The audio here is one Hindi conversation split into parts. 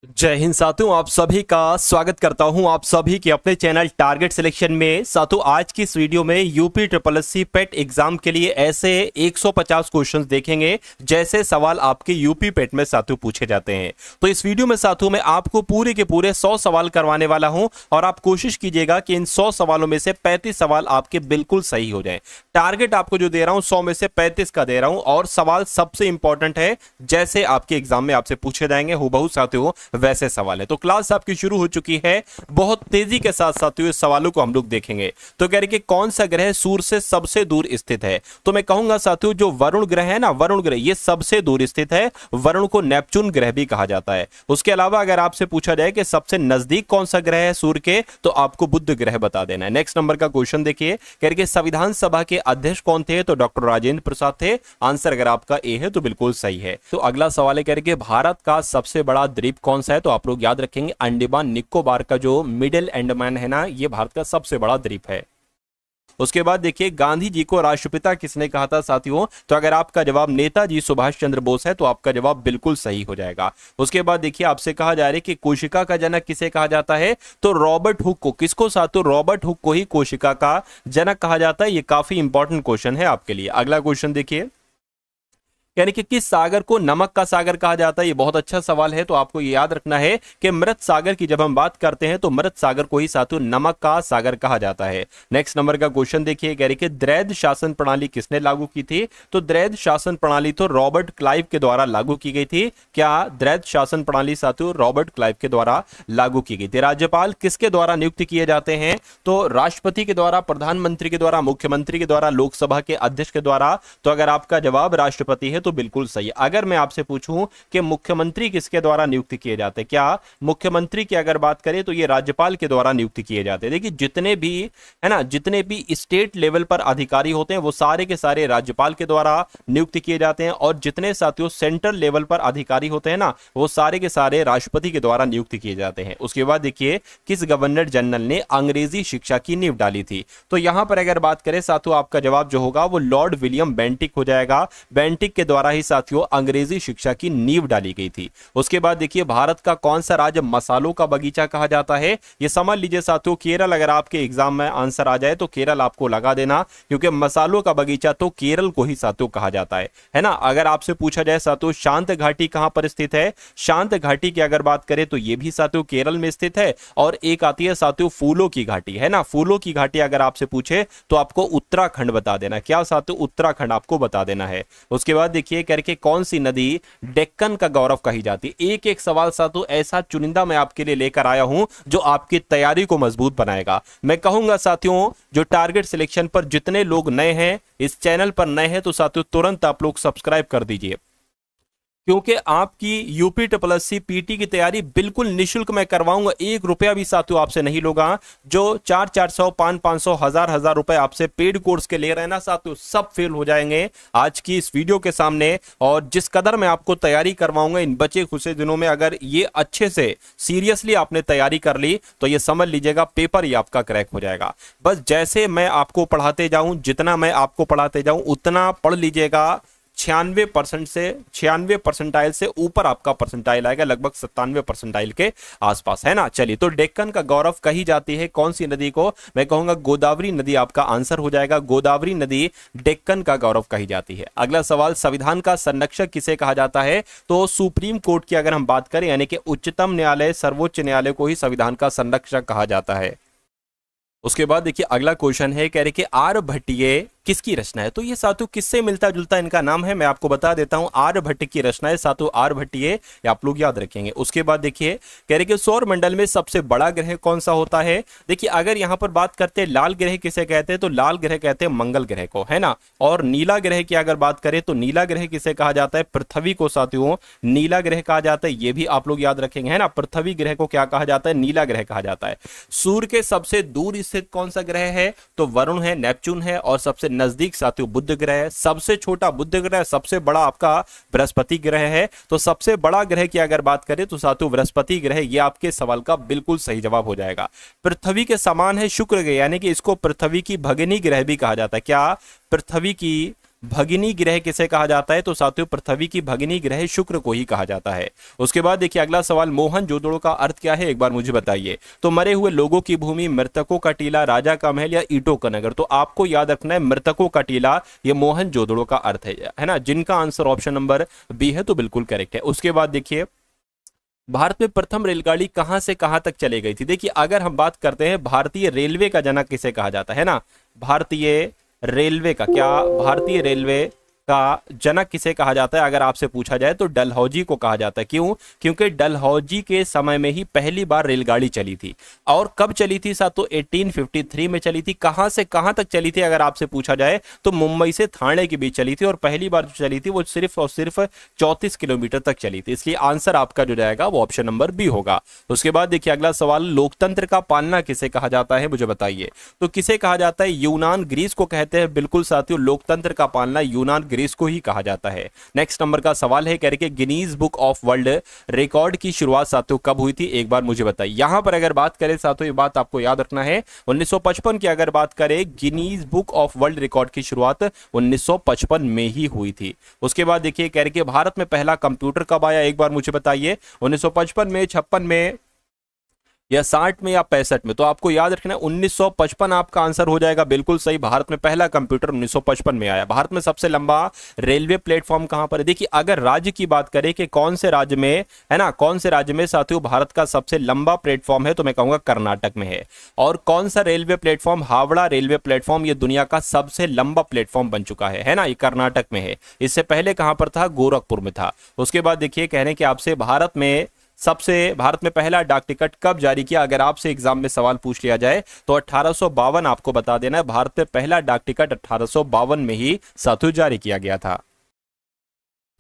जय हिंद साथियों, आप सभी का स्वागत करता हूं आप सभी के अपने चैनल टारगेट सिलेक्शन में। साथियों, आज की इस वीडियो में UP triple S C PET exam के लिए ऐसे 150 क्वेश्चंस देखेंगे जैसे सवाल आपके यूपी पेट में साथियों पूछे जाते हैं। तो इस वीडियो में साथियों मैं आपको पूरे के पूरे 100 सवाल करवाने वाला हूं और आप कोशिश कीजिएगा कि इन 100 सवालों में से 35 सवाल आपके बिल्कुल सही हो जाए। टारगेट आपको जो दे रहा हूं 100 में से 35 का दे रहा हूं और सवाल सबसे इंपॉर्टेंट है, जैसे आपके एग्जाम में आपसे पूछे जाएंगे हूबहू साथियों वैसे सवाल है। तो क्लास आपकी शुरू हो चुकी है, बहुत तेजी के साथ साथियों इस सवालों को हम लोग देखेंगे। तो कह रहे कि कौन सा ग्रह सूर्य से सबसे दूर स्थित है, तो मैं कहूंगा साथियों जो वरुण ग्रह है ना, वरुण ग्रह ये सबसे दूर स्थित है। वरुण को नेपच्यून ग्रह भी कहा जाता है। उसके अलावा अगर आपसे पूछा जाए कि सबसे नजदीक कौन सा ग्रह है सूर्य के, तो आपको बुध ग्रह बता देना है। नेक्स्ट नंबर का क्वेश्चन देखिए, कह रहे कि संविधान सभा के अध्यक्ष कौन थे, तो डॉक्टर राजेंद्र प्रसाद थे। आंसर अगर आपका ए है तो बिल्कुल सही है। तो अगला सवाल है, कह रहे कि भारत का सबसे बड़ा द्वीप कौन सा है, तो आप लोग याद रखेंगे अंडमान निकोबार का जो मिडिल अंडमान है ना, ये भारत का सबसे बड़ा द्वीप है। उसके बाद देखिए, गांधी जी को राष्ट्रपिता किसने कहा था साथियों, तो अगर आपका जवाब नेताजी सुभाष चंद्र बोस है तो आपका जवाब बिल्कुल सही हो जाएगा। उसके बाद देखिए, आपसे कहा जा रहा है कि कोशिका का जनक किसे कहा जाता है, तो रॉबर्ट हुक को। किसको साथियों, रॉबर्ट हुक को ही कोशिका का जनक कहा जाता है। ये काफी इंपॉर्टेंट क्वेश्चन है आपके लिए। अगला क्वेश्चन देखिए, यानी कि किस सागर को नमक का सागर कहा जाता है। ये बहुत अच्छा सवाल है। तो आपको ये याद रखना है कि मृत सागर की जब हम बात करते हैं तो मृत सागर को ही साथियों नमक का सागर कहा जाता है। नेक्स्ट नंबर का क्वेश्चन देखिए, कह रही कि द्वैध शासन प्रणाली किसने लागू की थी, तो द्वैध शासन प्रणाली तो रॉबर्ट क्लाइव के द्वारा लागू की गई थी। क्या द्वैध शासन प्रणाली साथियों रॉबर्ट क्लाइव के द्वारा लागू की गई थी। राज्यपाल किसके द्वारा नियुक्त किए जाते हैं, तो राष्ट्रपति के द्वारा, प्रधानमंत्री के द्वारा, मुख्यमंत्री के द्वारा, लोकसभा के अध्यक्ष के द्वारा। तो अगर आपका जवाब राष्ट्रपति है तो बिल्कुल सही। अगर मैं आपसे पूछूं कि मुख्यमंत्री किसके द्वारा नियुक्त किए जाते हैं, क्या मुख्यमंत्री की अगर बात करें तो ये राज्यपाल के द्वारा नियुक्त किए जाते हैं। देखिए जितने भी है ना, जितने भी स्टेट लेवल पर अधिकारी होते हैं वो सारे के सारे राज्यपाल के द्वारा नियुक्त किए जाते हैं और जितने साथियों सेंट्रल लेवल पर अधिकारी होते हैं ना, वो सारे के सारे राष्ट्रपति के द्वारा नियुक्त किए जाते हैं। उसके बाद देखिए, किस गवर्नर जनरल ने अंग्रेजी शिक्षा की नींव डाली थी, तो यहां पर अगर बात करें साथियों आपका जवाब जो होगा वो लॉर्ड विलियम बेंटिक हो जाएगा। बेंटिक के द्वारा ही साथियों अंग्रेजी शिक्षा की नींव डाली गई थी। उसके बाद देखिए, भारत का कौन सा राज्य मसालों का बगीचा कहा जाता है, ये समझ लीजिए साथियों केरल। अगर आपके एग्जाम में आंसर आ जाए तो केरल आपको लगा देना, क्योंकि मसालों का बगीचा तो केरल को ही साथियों कहा जाता है ना। अगर आपसे पूछा जाए साथियों शांत घाटी कहां पर स्थित है, शांत घाटी की अगर बात करें तो ये भी साथियों केरल में स्थित है। और एक आती है साथियों फूलों की घाटी, है ना। फूलों की घाटी अगर आपसे पूछे तो आपको उत्तराखंड बता देना। क्या साथियों, उत्तराखंड आपको बता देना है। उसके बाद देखिए, करके कौन सी नदी डेक्कन का गौरव कही जाती है। एक एक सवाल साथियों ऐसा चुनिंदा मैं आपके लिए लेकर आया हूं जो आपकी तैयारी को मजबूत बनाएगा। मैं कहूंगा साथियों जो टारगेट सिलेक्शन पर जितने लोग नए हैं, इस चैनल पर नए हैं, तो साथियों तुरंत आप लोग सब्सक्राइब कर दीजिए, क्योंकि आपकी UP triple S C PT की तैयारी बिल्कुल निशुल्क मैं करवाऊंगा। 1 रुपया भी साथियों आपसे नहीं लूंगा। जो 400, 500, 1000 रुपए आपसे पेड कोर्स के ले रहे हैं ना साथियों, सब फेल हो जाएंगे आज की इस वीडियो के सामने। और जिस कदर मैं आपको तैयारी करवाऊंगा इन बचे खुश दिनों में, अगर ये अच्छे से सीरियसली आपने तैयारी कर ली तो ये समझ लीजिएगा पेपर ही आपका क्रैक हो जाएगा। बस जैसे मैं आपको पढ़ाते जाऊं, जितना मैं आपको पढ़ाते जाऊं उतना पढ़ लीजिएगा। 96% से 96 परसेंटाइल से ऊपर आपका परसेंटाइल आएगा, लगभग 97 परसेंटाइल के आसपास, है ना। चलिए, तो डेक्कन का गौरव कही जाती है कौन सी नदी को, मैं कहूंगा गोदावरी नदी आपका आंसर हो जाएगा। गोदावरी नदी डेक्कन का गौरव कही जाती है। अगला सवाल, संविधान का संरक्षक किसे कहा जाता है, तो सुप्रीम कोर्ट की अगर हम बात करें, यानी कि उच्चतम न्यायालय, सर्वोच्च न्यायालय को ही संविधान का संरक्षक कहा जाता है। उसके बाद देखिए, अगला क्वेश्चन है, कह रहे कि आर्यभट्टीय किसकी रचना है, तो ये साथियों किससे मिलता जुलता इनका नाम है, मैं आपको बता देता हूं। आर्यभट्ट की रचना है साथियों आर्यभट्टीय, आप लोग याद रखेंगे। उसके बाद देखिए, कह रहे कि सौर मंडल में सबसे बड़ा ग्रह कौन सा होता है। देखिए अगर यहां पर बात करते हैं लाल ग्रह किसे कहते हैं, तो लाल ग्रह कहते हैं मंगल ग्रह को, है ना। और नीला ग्रह की अगर बात करें तो नीला ग्रह किसे कहा जाता है, पृथ्वी को साथियों नीला ग्रह कहा जाता है। ये भी आप लोग याद रखेंगे, है ना। पृथ्वी ग्रह को क्या कहा जाता है, नीला ग्रह कहा जाता है। सूर्य के सबसे दूर स्थित कौन सा ग्रह है, तो वरुण है, नेपच्यून है। और सबसे नजदीक साथियों बुध ग्रह है। सबसे छोटा बुध ग्रह, सबसे बड़ा आपका बृहस्पति ग्रह है। तो सबसे बड़ा ग्रह की अगर बात करें तो साथियों बृहस्पति ग्रह, ये आपके सवाल का बिल्कुल सही जवाब हो जाएगा। पृथ्वी के समान है शुक्र ग्रह, यानी कि इसको पृथ्वी की भगिनी ग्रह भी कहा जाता है। क्या, पृथ्वी की भगिनी ग्रह किसे कहा जाता है? तो साथियों पृथ्वी की भगिनी ग्रह शुक्र को ही कहा जाता है। उसके बाद देखिए अगला सवाल, मोहनजोदड़ो का अर्थ क्या है, एक बार मुझे बताइए। तो मरे हुए लोगों की भूमि, मृतकों का टीला, राजा का महल या ईंटों का नगर। तो आपको याद रखना है मृतकों का टीला, ये मोहनजोदड़ो का अर्थ है ना, जिनका आंसर ऑप्शन नंबर बी है, तो बिल्कुल करेक्ट है। उसके बाद देखिए भारत में प्रथम रेलगाड़ी कहां से कहां तक चली गई थी? देखिए अगर हम बात करते हैं भारतीय रेलवे का जनक किसे कहा जाता है ना, भारतीय रेलवे का, क्या भारतीय रेलवे का जनक किसे कहा जाता है अगर आपसे पूछा जाए? तो डलहौजी को कहा जाता है। क्यों? क्योंकि डलहौजी के समय में ही पहली बार रेलगाड़ी चली थी। और कब चली थी साथ? तो 1853 में चली थी। कहां से कहां तक चली थी अगर आपसे पूछा जाए? तो मुंबई से थाने के बीच चली थी, और पहली बार जो चली थी वो सिर्फ और सिर्फ 34 किलोमीटर तक चली थी। इसलिए आंसर आपका जो जाएगा वो ऑप्शन नंबर बी होगा। उसके बाद देखिए अगला सवाल, लोकतंत्र का पालना किसे कहा जाता है, मुझे बताइए। तो किसे कहा जाता है? यूनान ग्रीस को कहते हैं। बिल्कुल साथियों, लोकतंत्र का पालना यूनान ग्रीस को ही कहा जाता है। नेक्स्ट नंबर का सवाल है, कह रहे कि Guinness book of world record की शुरुआत साथियों कब हुई थी, एक बार मुझे बताइए। यहां पर अगर बात करें साथियों, ये बात आपको याद रखना है, 1955 की अगर बात करें, Guinness book of world record की शुरुआत 1955 में ही हुई थी। उसके बाद देखिए कह रहे कि भारत में पहला कंप्यूटर कब आया, एक बार मुझे बताइए। 1955 में, 56 में या 60 में या 65 में? तो आपको याद रखना है 1955 आपका आंसर हो जाएगा। बिल्कुल सही, भारत में पहला कंप्यूटर 1955 में आया। भारत में सबसे लंबा रेलवे प्लेटफॉर्म कहां पर है? देखिए अगर राज्य की बात करें कि कौन से राज्य में है ना, कौन से राज्य में साथियों भारत का सबसे लंबा प्लेटफॉर्म है, तो मैं कहूंगा कर्नाटक में है। और कौन सा railway platform? Howrah railway platform, ये दुनिया का सबसे लंबा प्लेटफॉर्म बन चुका है ना, ये कर्नाटक में है। इससे पहले कहां पर था? गोरखपुर में था। उसके बाद देखिए कह रहे हैं कि आपसे भारत में पहला डाक टिकट कब जारी किया, अगर आपसे एग्जाम में सवाल पूछ लिया जाए तो 1852 आपको बता देना है। भारत में पहला डाक टिकट 1852 में ही साथियों जारी किया गया था।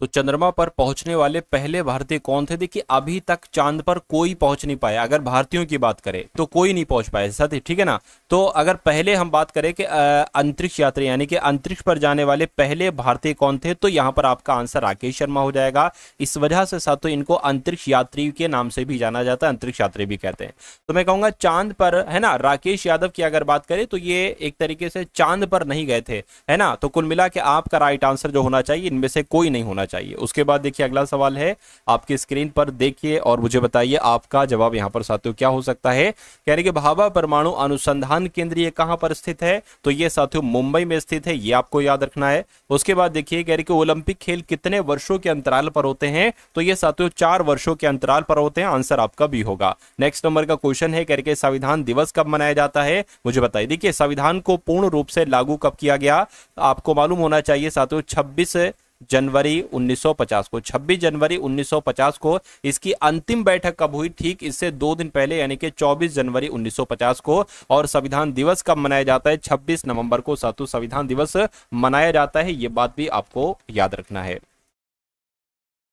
तो चंद्रमा पर पहुंचने वाले पहले भारतीय कौन थे? देखिए अभी तक चांद पर कोई पहुंच नहीं पाया। अगर भारतीयों की बात करें तो कोई नहीं पहुंच पाया साथी, ठीक है ना। तो अगर पहले हम बात करें कि अंतरिक्ष यात्री यानी कि अंतरिक्ष पर जाने वाले पहले भारतीय कौन थे, तो यहां पर आपका आंसर राकेश शर्मा हो जाएगा। इस वजह से साथियों इनको अंतरिक्ष यात्री के नाम से भी जाना जाता है, अंतरिक्ष यात्री भी कहते हैं। तो मैं कहूंगा चांद पर है ना, राकेश यादव की अगर बात करें तो ये एक तरीके से चांद पर नहीं गए थे, है ना। तो कुल मिला के आपका राइट आंसर जो होना चाहिए इनमें से कोई नहीं होना चाहिए। उसके बाद देखिए अगला सवाल है, आपकी स्क्रीन पर देखिए और मुझे बताइए आपका जवाब यहां पर साथियों क्या हो सकता है। कह रहे कि भाभा परमाणु अनुसंधान केंद्र ये कहां पर स्थित है? तो ये साथियों मुंबई में स्थित है, ये आपको याद रखना है। उसके बाद देखिए कह रहे कि ओलंपिक खेल कितने वर्षों के अंतराल पर होते हैं? तो ये साथियों 4 वर्षों के अंतराल पर होते हैं। आंसर आपका भी होगा। नेक्स्ट नंबर का क्वेश्चन है, कह रहे कि संविधान दिवस कब मनाया जाता है, मुझे बताइए। देखिए संविधान को पूर्ण रूप से लागू कब किया गया? आपको मालूम होना चाहिए साथियों 26 जनवरी 1950 को। 26 जनवरी 1950 को इसकी अंतिम बैठक कब हुई? ठीक इससे 2 दिन पहले यानी कि 24 जनवरी 1950 को। और संविधान दिवस कब मनाया जाता है? 26 नवंबर को साथियों संविधान दिवस मनाया जाता है। यह बात भी आपको याद रखना है।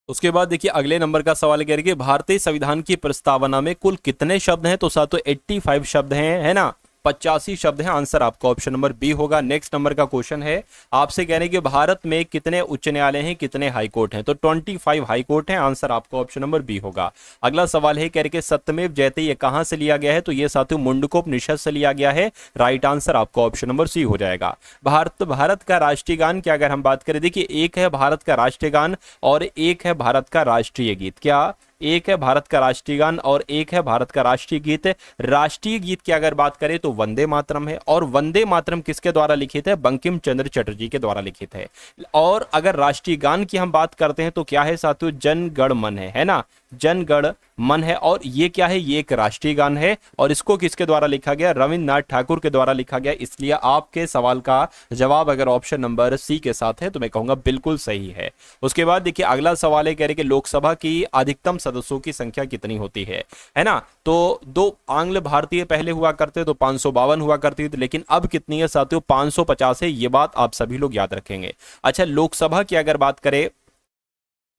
उसके बाद देखिए अगले नंबर का सवाल कह रही है भारतीय संविधान की प्रस्तावना में कुल कितने शब्द हैं? तो साथियों 85 शब्द हैं, है ना, 85 शब्द हैं। आंसर आपका ऑप्शन नंबर बी होगा। नेक्स्ट नंबर का क्वेश्चन है, आपसे कह रहे हैं कि भारत में कितने उच्च न्यायालय हैं, कितने हाई कोर्ट हैं? तो 25 हाई कोर्ट हैं। आंसर आपका ऑप्शन नंबर बी होगा। अगला सवाल है, कह रहे कि सत्यमेव जयते ये कहां से लिया गया है? तो ये साथियों मुंडकोपनिषद से लिया गया है। राइट आंसर आपका ऑप्शन नंबर सी हो जाएगा। भारत का राष्ट्रीय गान की अगर हम बात करें, देखिए एक है भारत का राष्ट्रीय गान और एक है भारत का राष्ट्रीय गीत। क्या? एक है भारत का राष्ट्रीय गान और एक है भारत का राष्ट्रीय गीत। राष्ट्रीय गीत की अगर बात करें तो वंदे मातरम है। और वंदे मातरम किसके द्वारा लिखित है? बंकिम चंद्र चटर्जी के द्वारा लिखित है। और अगर राष्ट्रीय गान की हम बात करते हैं तो क्या है साथियों? जन गण मन है ना, जन गण मन है। और ये क्या है? ये एक राष्ट्रीय गान है। और इसको किसके द्वारा लिखा गया? रविंद्रनाथ ठाकुर के द्वारा लिखा गया। इसलिए आपके सवाल का जवाब अगर ऑप्शन नंबर सी के साथ है तो मैं कहूंगा बिल्कुल सही है। उसके बाद देखिए अगला सवाल है, कह रहे कि लोकसभा की अधिकतम सदस्यों की संख्या कितनी होती है ना। तो 2 आंग्ल भारतीय पहले हुआ करते तो 552 हुआ करती थी, लेकिन अब कितनी है साथियों? 550 है। ये बात आप सभी लोग याद रखेंगे। अच्छा लोकसभा की अगर बात करें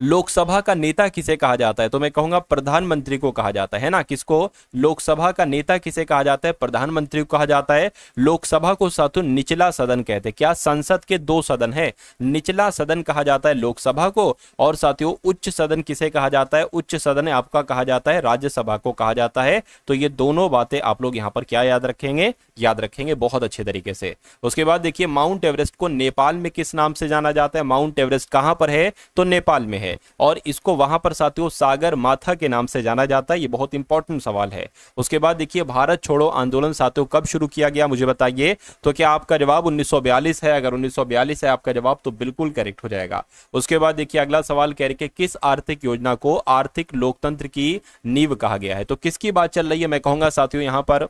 लोकसभा का नेता किसे कहा जाता है? तो मैं कहूंगा प्रधानमंत्री को कहा जाता है ना। किसको? लोकसभा का नेता किसे कहा जाता है? प्रधानमंत्री को कहा जाता है। लोकसभा को साथियों निचला सदन कहते हैं। क्या? संसद के दो सदन है, निचला सदन कहा जाता है लोकसभा को। और साथियों उच्च सदन किसे कहा जाता है? उच्च सदन आपका कहा जाता है राज्यसभा को कहा जाता है। तो ये दोनों बातें आप लोग यहां पर क्या याद रखेंगे? याद रखेंगे बहुत अच्छे तरीके से। उसके बाद देखिए माउंट एवरेस्ट को नेपाल में किस नाम से जाना जाता है? माउंट एवरेस्ट कहां पर है? तो नेपाल में है। और इसको वहां पर साथियों सागर माथा के नाम से जाना जाता है। ये बहुत इंपॉर्टेंट सवाल है। उसके बाद देखिए भारत छोड़ो आंदोलन साथियों कब शुरू किया गया मुझे बताइए। तो क्या आपका जवाब 1942 है? अगर 1942 है आपका जवाब तो बिल्कुल करेक्ट हो जाएगा। उसके बाद देखिए अगला सवाल कह रहे कि किस आर्थिक योजना को आर्थिक लोकतंत्र की नींव कहा गया है? तो किसकी बात चल रही है? मैं कहूंगा साथियों यहां पर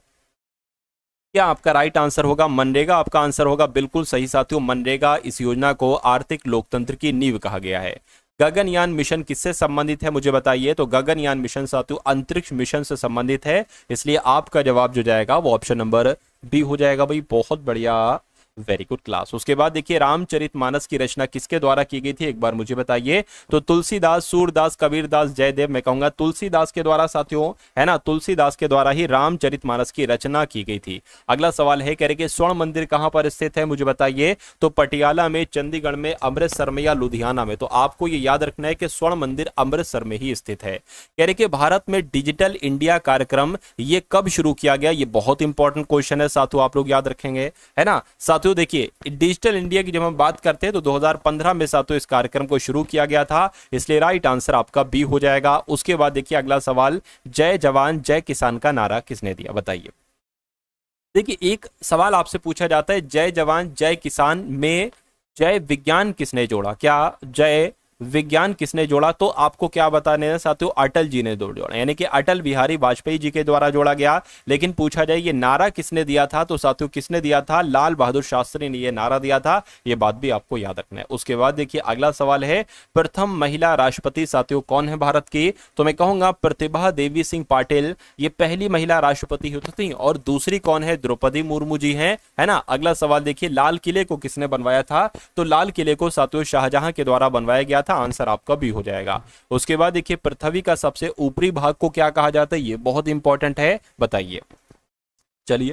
क्या आपका राइट आंसर होगा? मनरेगा आपका आंसर होगा। बिल्कुल सही साथियों, मनरेगा इस योजना को आर्थिक लोकतंत्र की नींव कहा गया है। गगनयान मिशन किससे संबंधित है मुझे बताइए। तो गगनयान मिशन साथियों अंतरिक्ष मिशन से संबंधित है, इसलिए आपका जवाब जो जाएगा वो ऑप्शन नंबर बी हो जाएगा भाई। बहुत बढ़िया, वेरी गुड क्लास। उसके बाद देखिए रामचरितमानस की रचना किसके द्वारा की गई थी एक बार मुझे बताइए। तो तुलसीदास, सूरदास, कबीरदास, जयदेव। मैं कहूंगा तुलसीदास के द्वारा साथियों, है ना, तुलसीदास के द्वारा ही रामचरितमानस की रचना की गई थी। अगला सवाल है कह रहे कि स्वर्ण मंदिर कहां पर स्थित है मुझे बताइए। तो पटियाला में, चंडीगढ़ में, अमृतसर में या लुधियाना में। तो आपको ये याद रखना है कि स्वर्ण मंदिर अमृतसर में ही स्थित है। कह रहे कि भारत में डिजिटल इंडिया कार्यक्रम ये कब शुरू किया गया? ये बहुत इंपॉर्टेंट क्वेश्चन है साथियों, आप लोग याद रखेंगे, है ना। साथियों देखिए डिजिटल इंडिया की जब हम बात करते हैं तो 2015 में साथियों इस कार्यक्रम को शुरू किया गया था, इसलिए राइट आंसर आपका बी हो जाएगा। उसके बाद देखिए अगला सवाल, जय जवान जय किसान का नारा किसने दिया बताइए। देखिए एक सवाल आपसे पूछा जाता है जय जवान जय किसान में जय विज्ञान किसने जोड़ा? क्या जय विज्ञान किसने जोड़ा? तो आपको क्या बताने हैं साथियों, अटल जी ने जोड़ा, यानी कि अटल बिहारी वाजपेयी जी के द्वारा जोड़ा गया। लेकिन पूछा जाए ये नारा किसने दिया था? तो साथियों किसने दिया था? लाल बहादुर शास्त्री ने ये नारा दिया था। ये बात भी आपको याद रखना है। उसके बाद देखिए अगला सवाल है प्रथम महिला राष्ट्रपति साथियों कौन है भारत की? तो मैं कहूंगा प्रतिभा देवी सिंह पाटिल ये पहली महिला राष्ट्रपति होती थी। और दूसरी कौन है? द्रौपदी मुर्मू जी हैं, है ना। अगला सवाल देखिए लाल किले को किसने बनवाया था? तो लाल किले को साथियों शाहजहां के द्वारा बनवाया गया था। आंसर आपका भी हो जाएगा। उसके बाद देखिए पृथ्वी का सबसे ऊपरी भाग को क्या कहा जाता है? ये बहुत इंपॉर्टेंट है, बताइए। चलिए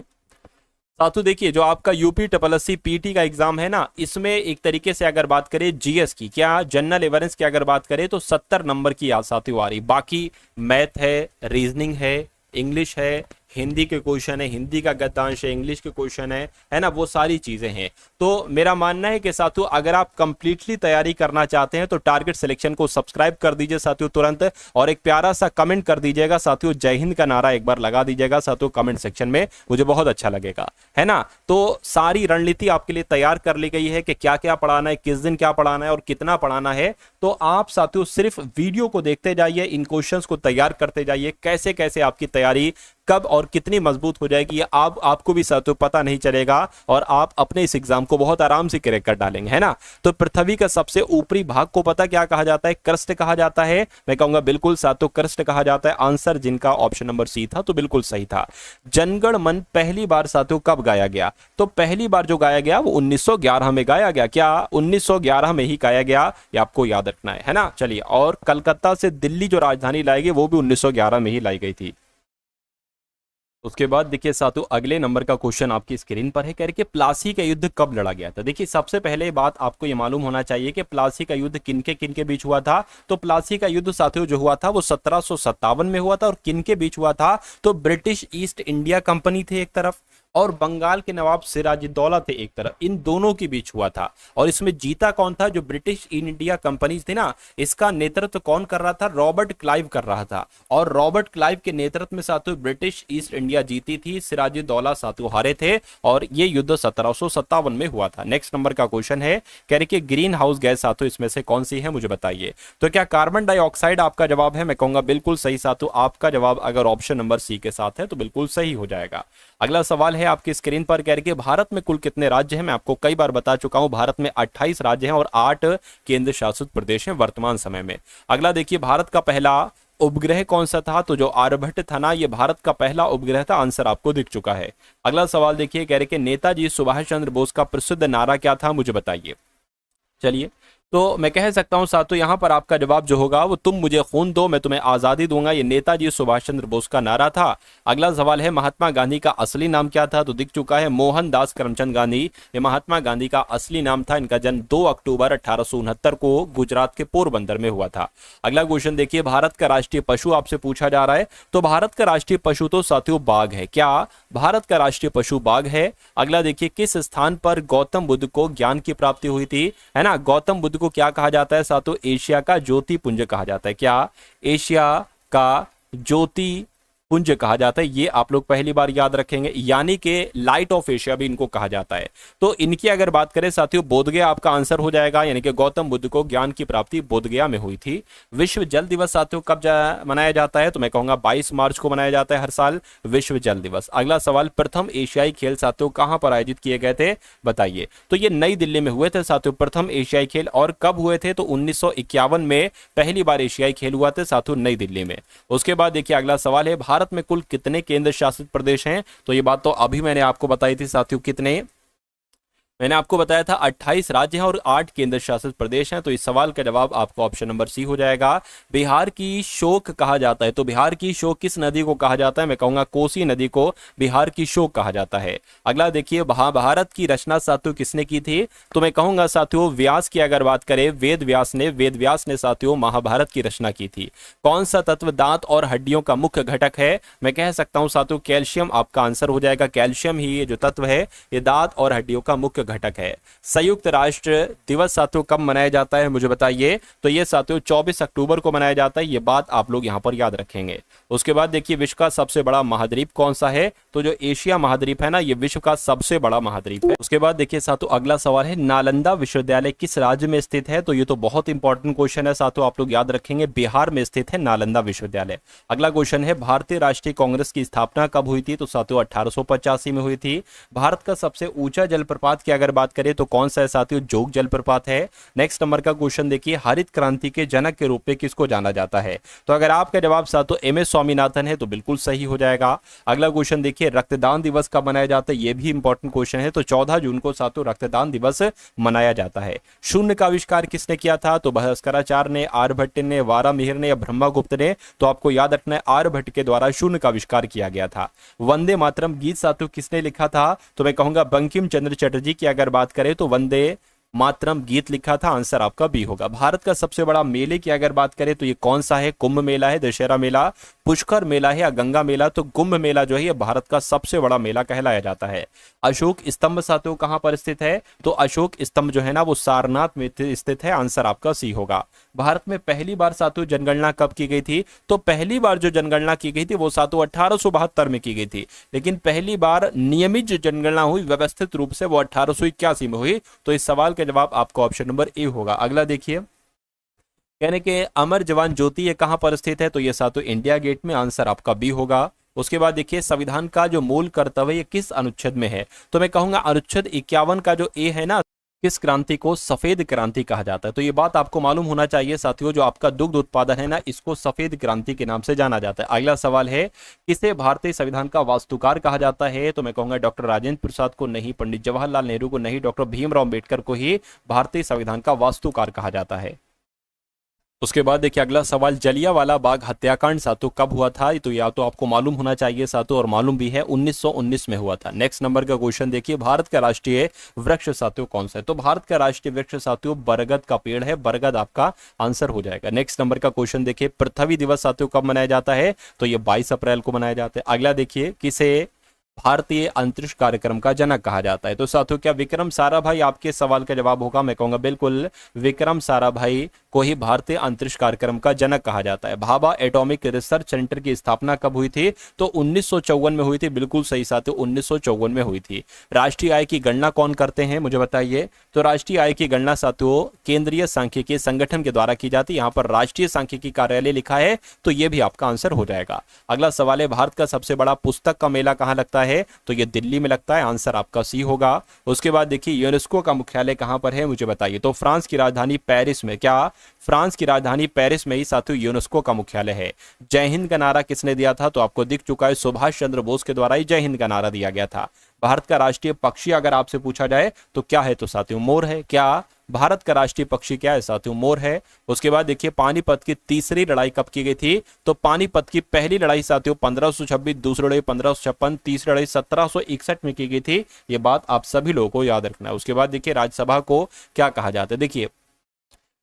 साथियों देखिए जो आपका यूपी ट्रिपल पीटी का एग्जाम है ना, इसमें एक तरीके से अगर बात करें जीएस की, क्या जनरल अवेयरनेस की अगर बात करें तो 70 नंबर की साथियों आ रही। बाकी मैथ है, रीजनिंग है, इंग्लिश है, हिंदी के क्वेश्चन है, हिंदी का गद्यांश है, इंग्लिश के क्वेश्चन है ना, वो सारी चीजें हैं। तो मेरा मानना है कि साथियों अगर आप कंप्लीटली तैयारी करना चाहते हैं तो टारगेट सिलेक्शन को सब्सक्राइब कर दीजिए साथियों तुरंत, और एक प्यारा सा कमेंट कर दीजिएगा साथियों, जय हिंद का नारा एक बार लगा दीजिएगा साथियों कमेंट सेक्शन में, मुझे बहुत अच्छा लगेगा, है ना। तो सारी रणनीति आपके लिए तैयार कर ली गई है कि क्या क्या पढ़ाना है, किस दिन क्या पढ़ाना है और कितना पढ़ाना है। तो आप साथियों सिर्फ वीडियो को देखते जाइए, इन क्वेश्चंस को तैयार करते जाइए, कैसे कैसे आपकी तैयारी कब और कितनी मजबूत हो जाएगी ये आपको भी साथियों पता नहीं चलेगा, और आप अपने इस एग्जाम को बहुत आराम से क्रैक कर डालेंगे, है ना। तो पृथ्वी का सबसे ऊपरी भाग को पता क्या कहा जाता है? क्रस्ट कहा जाता है। मैं कहूंगा बिल्कुल साथियों क्रस्ट कहा जाता है। आंसर जिनका ऑप्शन नंबर सी था तो बिल्कुल सही था। जनगण मन पहली बार साथियों कब गाया गया? तो पहली बार जो गाया गया वो 1911 में गाया गया। क्या 1911 में ही गाया गया? ये आपको याद रखना है ना। चलिए, और कलकत्ता से दिल्ली जो राजधानी लाई गई वो भी 1911 में ही लाई गई थी। उसके बाद देखिए साथियों अगले नंबर का क्वेश्चन आपकी स्क्रीन पर है, कह रहे कि प्लासी का युद्ध कब लड़ा गया था। देखिए सबसे पहले बात आपको ये मालूम होना चाहिए कि प्लासी का युद्ध किनके बीच हुआ था। तो प्लासी का युद्ध साथियों जो हुआ था वो 1757 में हुआ था। और किनके बीच हुआ था? तो ब्रिटिश ईस्ट इंडिया कंपनी थे एक तरफ, और बंगाल के नवाब सिराजुद्दौला थे एक तरफ, इन दोनों के बीच हुआ था। और इसमें जीता कौन था? जो ब्रिटिश इंडिया कंपनी थी ना, इसका नेतृत्व कौन कर रहा था? रॉबर्ट क्लाइव कर रहा था। और रॉबर्ट क्लाइव के नेतृत्व में साथियों ब्रिटिश ईस्ट इंडिया जीती थी, सिराजुद्दौला साथियों हारे थे, और ये युद्ध 1757 में हुआ था। नेक्स्ट नंबर का क्वेश्चन है, कह रहे कि ग्रीन हाउस गैस साथियों इसमें से कौन सी है मुझे बताइए। तो क्या कार्बन डाइऑक्साइड आपका जवाब है? मैं कहूंगा बिल्कुल सही साथियों, आपका जवाब अगर ऑप्शन नंबर सी के साथ है तो बिल्कुल सही हो जाएगा। अगला सवाल है आपकी स्क्रीन पर, कह रहे कि भारत में कुल कितने राज्य हैं? मैं आपको कई बार बता चुका हूं, भारत में 28 राज्य हैं और 8 केंद्र शासित प्रदेश हैं वर्तमान समय में। अगला देखिए भारत का पहला उपग्रह कौन सा था? तो जो आर्यभट्ट था ना, ये भारत का पहला उपग्रह था। आंसर आपको दिख चुका है। अगला सवाल देखिए, कह रहे कि नेताजी सुभाष चंद्र बोस का प्रसिद्ध नारा क्या था मुझे बताइए। चलिए तो मैं कह सकता हूं साथियों यहां पर आपका जवाब जो होगा वो तुम मुझे खून दो मैं तुम्हें आजादी दूंगा, ये नेताजी सुभाष चंद्र बोस का नारा था। अगला सवाल है महात्मा गांधी का असली नाम क्या था? तो दिख चुका है मोहनदास करमचंद गांधी, ये महात्मा गांधी का असली नाम था। इनका जन्म 2 अक्टूबर 1869 को गुजरात के पोरबंदर में हुआ था। अगला क्वेश्चन देखिए, भारत का राष्ट्रीय पशु आपसे पूछा जा रहा है। तो भारत का राष्ट्रीय पशु तो साथियों बाघ है। क्या भारत का राष्ट्रीय पशु बाघ है? अगला देखिए, किस स्थान पर गौतम बुद्ध को ज्ञान की प्राप्ति हुई थी? है ना, गौतम बुद्ध को क्या कहा जाता है साथियों? एशिया का ज्योति पुंज कहा जाता है। क्या एशिया का ज्योति पुंज कहा जाता है? ये आप लोग पहली बार याद रखेंगे, यानी कि लाइट ऑफ एशिया भी इनको कहा जाता है। तो इनकी अगर बात करें साथियों, बोधगया आपका आंसर हो जाएगा, यानी कि गौतम बुद्ध को ज्ञान की प्राप्ति बोधगया में हुई थी। विश्व जल दिवस साथियों कब मनाया जाता है? तो मैं कहूंगा 22 मार्च को मनाया जाता है हर साल विश्व जल दिवस। अगला सवाल, प्रथम एशियाई खेल साथियों कहां पर आयोजित किए गए थे? बताइए। तो ये नई दिल्ली में हुए थे साथियों प्रथम एशियाई खेल। और कब हुए थे? तो 1951 में पहली बार एशियाई खेल हुआ था साथियों नई दिल्ली में। उसके बाद देखिए अगला सवाल है, भारत में कुल कितने केंद्र शासित प्रदेश हैं? तो ये बात तो अभी मैंने आपको बताई थी साथियों, कितने? मैंने आपको बताया था 28 राज्य हैं और 8 केंद्र शासित प्रदेश हैं। तो इस सवाल का जवाब आपको ऑप्शन नंबर सी हो जाएगा। बिहार की शोक कहा जाता है। तो बिहार की शोक किस नदी को कहा जाता है? मैं कहूंगा कोसी नदी को बिहार की शोक कहा जाता है। अगला देखिए, महाभारत की रचना साथियों किसने की थी? तो मैं कहूंगा साथियों व्यास की अगर बात करें, वेद व्यास ने साथियों महाभारत की रचना की थी। कौन सा तत्व दांत और हड्डियों का मुख्य घटक है? मैं कह सकता हूं साथियों कैल्शियम आपका आंसर हो जाएगा। कैल्शियम ही ये जो तत्व है ये दांत और हड्डियों का मुख्य घटक है। संयुक्त राष्ट्र दिवस साथियों कब मनाया जाता है मुझे बताइए? तो ये साथियों 24 अक्टूबर को मनाया जाता है। ये बात आप लोग यहां पर याद रखेंगे। उसके बाद देखिए, विश्व का सबसे बड़ा महाद्वीप कौन सा है? तो जो एशिया महाद्वीप है ना, ये विश्व का सबसे बड़ा महाद्वीप है। उसके बाद देखिए साथियों अगला सवाल है, नालंदा विश्वविद्यालय किस राज्य में स्थित है? तो ये तो बहुत इंपॉर्टेंट क्वेश्चन है साथियों, आप लोग याद रखेंगे। बिहार में स्थित है नालंदा विश्वविद्यालय। अगला क्वेश्चन है, भारतीय राष्ट्रीय कांग्रेस की स्थापना कब हुई थी? तो साथियों 1885 में हुई थी। भारत का सबसे ऊंचा जलप्रपात की अगर बात करें तो कौन सा है साथियों? जोग जलप्रपात है। नेक्स्ट नंबर का क्वेश्चन देखिए, हरित क्रांति के जनक के रूप में किसको जाना जाता है? तो अगर आपका जवाब साथियों एमएस स्वामीनाथन है तो बिल्कुल सही हो जाएगा। अगला क्वेश्चन देखिए, रक्तदान दिवस कब मनाया जाता है? यह भी इंपॉर्टेंट क्वेश्चन है। तो 14 जून को साथियों रक्तदान दिवस मनाया जाता है। शून्य का आविष्कार किसने किया था? तो भास्कराचार्य ने, आर्यभट्ट ने, वारामिहिर ने या ब्रह्मगुप्त ने? तो आपको याद रखना है आर्यभट्ट के द्वारा शून्य का आविष्कार किया गया था। वंदे मातरम गीत साथियों किसने लिखा था? तो मैं कहूंगा बंकिम चंद्र चटर्जी की अगर बात करें तो वंदे मातरम गीत लिखा था। आंसर आपका बी होगा। भारत का सबसे बड़ा मेले की अगर बात करें तो ये कौन सा है? कुंभ मेला है, दशहरा मेला, पुष्कर मेला है या गंगा मेला? तो कुंभ मेला जो है ये भारत का सबसे बड़ा मेला कहलाया जाता है। अशोक स्तंभ साथियों कहां पर स्थित है? तो अशोक स्तंभ जो है ना वो सारनाथ में स्थित है। आंसर आपका सी होगा। भारत में पहली बार साथियों जनगणना कब की गई थी? तो पहली बार जो जनगणना की गई थी वो साथियों 1872 में की गई थी, लेकिन पहली बार नियमित जो जनगणना हुई व्यवस्थित रूप से वो 1881 में हुई। तो इस सवाल का जवाब आपका ऑप्शन नंबर ए होगा। अगला देखिए, यानी कि अमर जवान ज्योति ये कहां पर स्थित है? तो ये साथियों इंडिया गेट में। आंसर आपका बी होगा। उसके बाद देखिए, संविधान का जो मूल कर्तव्य ये किस अनुच्छेद में है? तो मैं कहूंगा अनुच्छेद 51 का जो ए है ना, किस क्रांति को सफेद क्रांति कहा जाता है? तो ये बात आपको मालूम होना चाहिए साथियों, जो आपका दुग्ध उत्पादन है ना इसको सफेद क्रांति के नाम से जाना जाता है। अगला सवाल है, किसे भारतीय संविधान का वास्तुकार कहा जाता है? तो मैं कहूंगा डॉक्टर राजेंद्र प्रसाद को नहीं, पंडित जवाहरलाल नेहरू को नहीं, डॉक्टर भीमराव अंबेडकर को ही भारतीय संविधान का वास्तुकार कहा जाता है। उसके बाद देखिए अगला सवाल, जलियांवाला बाग हत्याकांड साथियों कब हुआ था? तो या तो आपको मालूम होना चाहिए साथियों, और मालूम भी है 1919 में हुआ था। नेक्स्ट नंबर का क्वेश्चन देखिए, भारत का राष्ट्रीय वृक्ष साथियों कौन सा है? तो भारत का राष्ट्रीय वृक्ष साथियों बरगद का पेड़ है। बरगद आपका आंसर हो जाएगा। नेक्स्ट नंबर का क्वेश्चन देखिए, पृथ्वी दिवस साथियों कब मनाया जाता है? तो ये 22 अप्रैल को मनाया जाता है। अगला देखिए, किसे भारतीय अंतरिक्ष कार्यक्रम का जनक कहा जाता है? तो साथियों क्या विक्रम साराभाई आपके सवाल का जवाब होगा? मैं कहूंगा बिल्कुल विक्रम साराभाई को ही भारतीय अंतरिक्ष कार्यक्रम का जनक कहा जाता है। भाभा एटॉमिक रिसर्च सेंटर की स्थापना कब हुई थी? तो 1954 में हुई थी। बिल्कुल सही साथियों, 1954 में हुई थी। राष्ट्रीय आय की गणना कौन करते हैं मुझे बताइए? तो राष्ट्रीय आय की गणना साथियों केंद्रीय सांख्यिकी संगठन के द्वारा की जाती है। यहाँ पर राष्ट्रीय सांख्यिकी कार्यालय लिखा है, तो ये भी आपका आंसर हो जाएगा। अगला सवाल है, भारत का सबसे बड़ा पुस्तक का मेला कहाँ लगता है? तो ये दिल्ली में लगता है। आंसर आपका सी होगा। उसके बाद देखिए, यूनेस्को का मुख्यालय कहां पर है मुझे बताइए? तो फ्रांस की राजधानी पेरिस में। क्या फ्रांस की राजधानी पेरिस में ही साथियों यूनेस्को का मुख्यालय है। जय हिंद का नारा किसने दिया था? तो आपको दिख चुका है, सुभाष चंद्र बोस के द्वारा ही जय हिंद का नारा दिया गया था। भारत का राष्ट्रीय पक्षी अगर आपसे पूछा जाए तो क्या है? तो साथियों मोर है। क्या भारत का राष्ट्रीय पक्षी क्या है साथियों? मोर है। उसके बाद देखिए पानीपत की तीसरी लड़ाई कब की गई थी? तो पानीपत की पहली लड़ाई साथियों 1526, दूसरी लड़ाई 1556, तीसरी लड़ाई 1761 में की गई थी। ये बात आप सभी लोगों को याद रखना है। उसके बाद देखिए राज्यसभा को क्या कहा जाता है? देखिए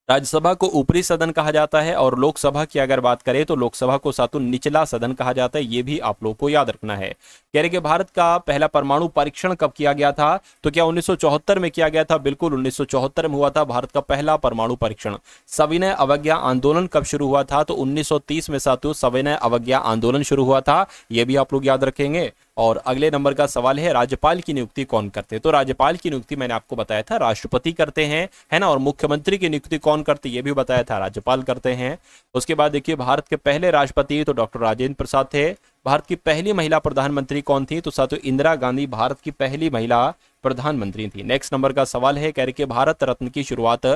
राज्यसभा को ऊपरी सदन कहा जाता है और लोकसभा की अगर बात करें तो लोकसभा को सातों निचला सदन कहा जाता है। ये भी आप लोग को याद रखना है। कह रहे कि भारत का पहला परमाणु परीक्षण कब किया गया था? तो क्या 1974 में किया गया था? बिल्कुल 1974 में हुआ था भारत का पहला परमाणु परीक्षण। सविनय अवज्ञा आंदोलन कब शुरू हुआ था? तो 1930 में साथियों सविनय अवज्ञा आंदोलन शुरू हुआ था। ये भी आप लोग याद रखेंगे। और अगले नंबर का सवाल है राज्यपाल की नियुक्ति कौन करते हैं? तो राज्यपाल की नियुक्ति मैंने आपको बताया था राष्ट्रपति करते हैं, है ना। और मुख्यमंत्री की नियुक्ति कौन करते हैं? ये भी बताया था राज्यपाल करते हैं। उसके बाद देखिए भारत के पहले राष्ट्रपति तो डॉक्टर राजेंद्र प्रसाद थे। भारत की पहली महिला प्रधानमंत्री कौन थी? तो साथियों इंदिरा गांधी भारत की पहली महिला प्रधानमंत्री थी। नेक्स्ट नंबर का सवाल है, कह रहे कि भारत रत्न की शुरुआत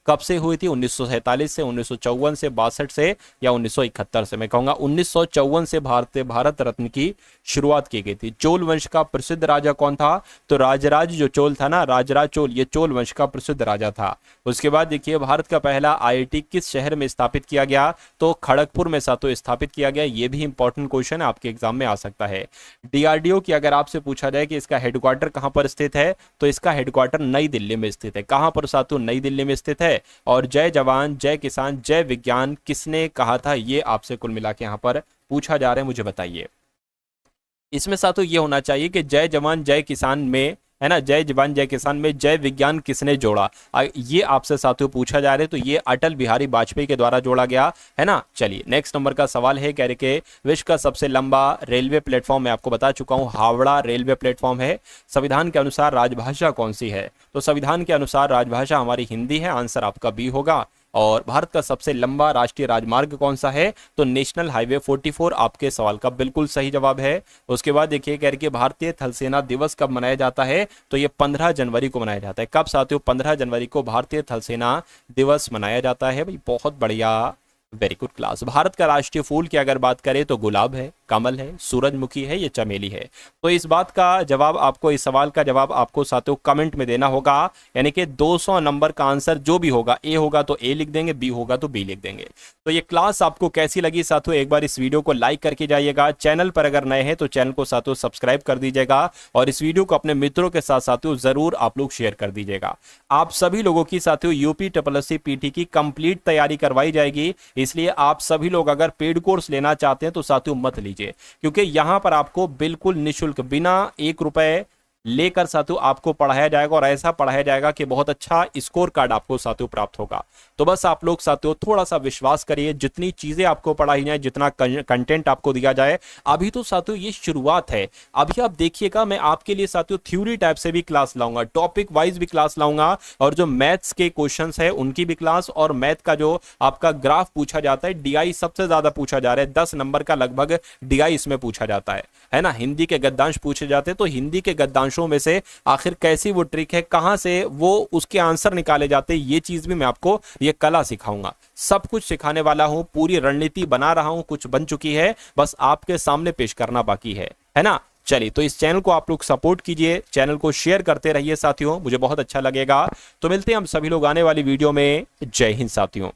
कब से हुई थी? 1947 से, 1954 से, 62 से या 1971 से? मैं कहूंगा 1954 से भारत रत्न की शुरुआत की गई थी। चोल वंश का प्रसिद्ध राजा कौन था? तो राजराज जो चोल था ना, राजराज चोल, ये चोल वंश का प्रसिद्ध राजा था। उसके बाद देखिए भारत का पहला आईआईटी किस शहर में स्थापित किया गया? तो खड़गपुर में सातों स्थापित किया गया। ये भी इंपॉर्टेंट क्वेश्चन है, आपके एग्जाम में आ सकता है। डीआरडीओ की अगर आपसे पूछा जाए कि इसका हेडक्वार्टर कहां पर स्थित है, तो इसका हेडक्वार्टर नई दिल्ली में स्थित है। कहां पर साथियों? नई दिल्ली में स्थित है। और जय जवान जय किसान जय विज्ञान किसने कहा था? ये आपसे कुल मिला के यहां पर पूछा जा रहा है, मुझे बताइए। इसमें साथियों ये होना चाहिए कि जय जवान जय किसान में, है ना, जय जवान जय किसान में जय विज्ञान किसने जोड़ा? ये आपसे साथियों पूछा जा रहा है। तो ये अटल बिहारी वाजपेयी के द्वारा जोड़ा गया, है ना। चलिए नेक्स्ट नंबर का सवाल है, कह रहे कि विश्व का सबसे लंबा रेलवे प्लेटफॉर्म मैं आपको बता चुका हूं, हावड़ा रेलवे प्लेटफॉर्म है। संविधान के अनुसार राजभाषा कौन सी है? तो संविधान के अनुसार राजभाषा हमारी हिंदी है। आंसर आपका बी होगा। और भारत का सबसे लंबा राष्ट्रीय राजमार्ग कौन सा है? तो नेशनल हाईवे 44 आपके सवाल का बिल्कुल सही जवाब है। उसके बाद देखिए कह रहे कि भारतीय थल सेना दिवस कब मनाया जाता है? तो ये 15 जनवरी को मनाया जाता है। कब साथियों? 15 जनवरी को भारतीय थल सेना दिवस मनाया जाता है। भाई बहुत बढ़िया, वेरी गुड क्लास। भारत का राष्ट्रीय फूल की अगर बात करें तो गुलाब है, कमल है, सूरजमुखी है, ये चमेली है। तो इस बात का जवाब आपको, इस सवाल का जवाब आपको साथियों कमेंट में देना होगा। यानी कि 200 नंबर का आंसर जो भी होगा, ए होगा तो ए लिख देंगे, बी होगा तो बी लिख देंगे। तो ये क्लास आपको कैसी लगी साथियों? एक बार इस वीडियो को लाइक करके जाइएगा। चैनल पर अगर नए हैं तो चैनल को साथियों सब्सक्राइब कर दीजिएगा और इस वीडियो को अपने मित्रों के साथ साथियों जरूर आप लोग शेयर कर दीजिएगा। आप सभी लोगों की साथियों यूपी SSC PT की कंप्लीट तैयारी करवाई जाएगी। इसलिए आप सभी लोग अगर पेड कोर्स लेना चाहते हैं तो साथियों मत लीजिए, क्योंकि यहां पर आपको बिल्कुल निःशुल्क बिना 1 रुपए लेकर साथियों आपको पढ़ाया जाएगा और ऐसा पढ़ाया जाएगा कि बहुत अच्छा स्कोर कार्ड आपको साथियों प्राप्त होगा। तो बस आप लोग साथियों थोड़ा सा विश्वास करिए, जितनी चीजें आपको पढ़ाई जाए, जितना कंटेंट आपको दिया जाए। अभी तो साथियों ये शुरुआत है। अभी आप देखिएगा मैं आपके लिए साथियों थ्योरी टाइप से भी क्लास लाऊंगा, टॉपिक वाइज भी क्लास लाऊंगा और जो मैथ्स के क्वेश्चंस है उनकी भी क्लास, और मैथ का जो आपका ग्राफ पूछा जाता है, डीआई सबसे ज्यादा पूछा जा रहा है, 10 नंबर का लगभग डीआई इसमें पूछा जाता है ना। हिंदी के गद्यांश पूछे जाते हैं, तो हिंदी के गद्यांश में से आखिर कैसी वो ट्रिक है, कहां से वो उसके आंसर निकाले जाते हैं, ये चीज भी मैं आपको ये कला सिखाऊंगा। सब कुछ सिखाने वाला हूं, पूरी रणनीति बना रहा हूं, कुछ बन चुकी है, बस आपके सामने पेश करना बाकी है ना। चलिए तो इस चैनल को आप लोग सपोर्ट कीजिए, चैनल को शेयर करते रहिए साथियों, मुझे बहुत अच्छा लगेगा। तो मिलते हैं हम सभी लोग आने वाली वीडियो में। जय हिंद साथियों।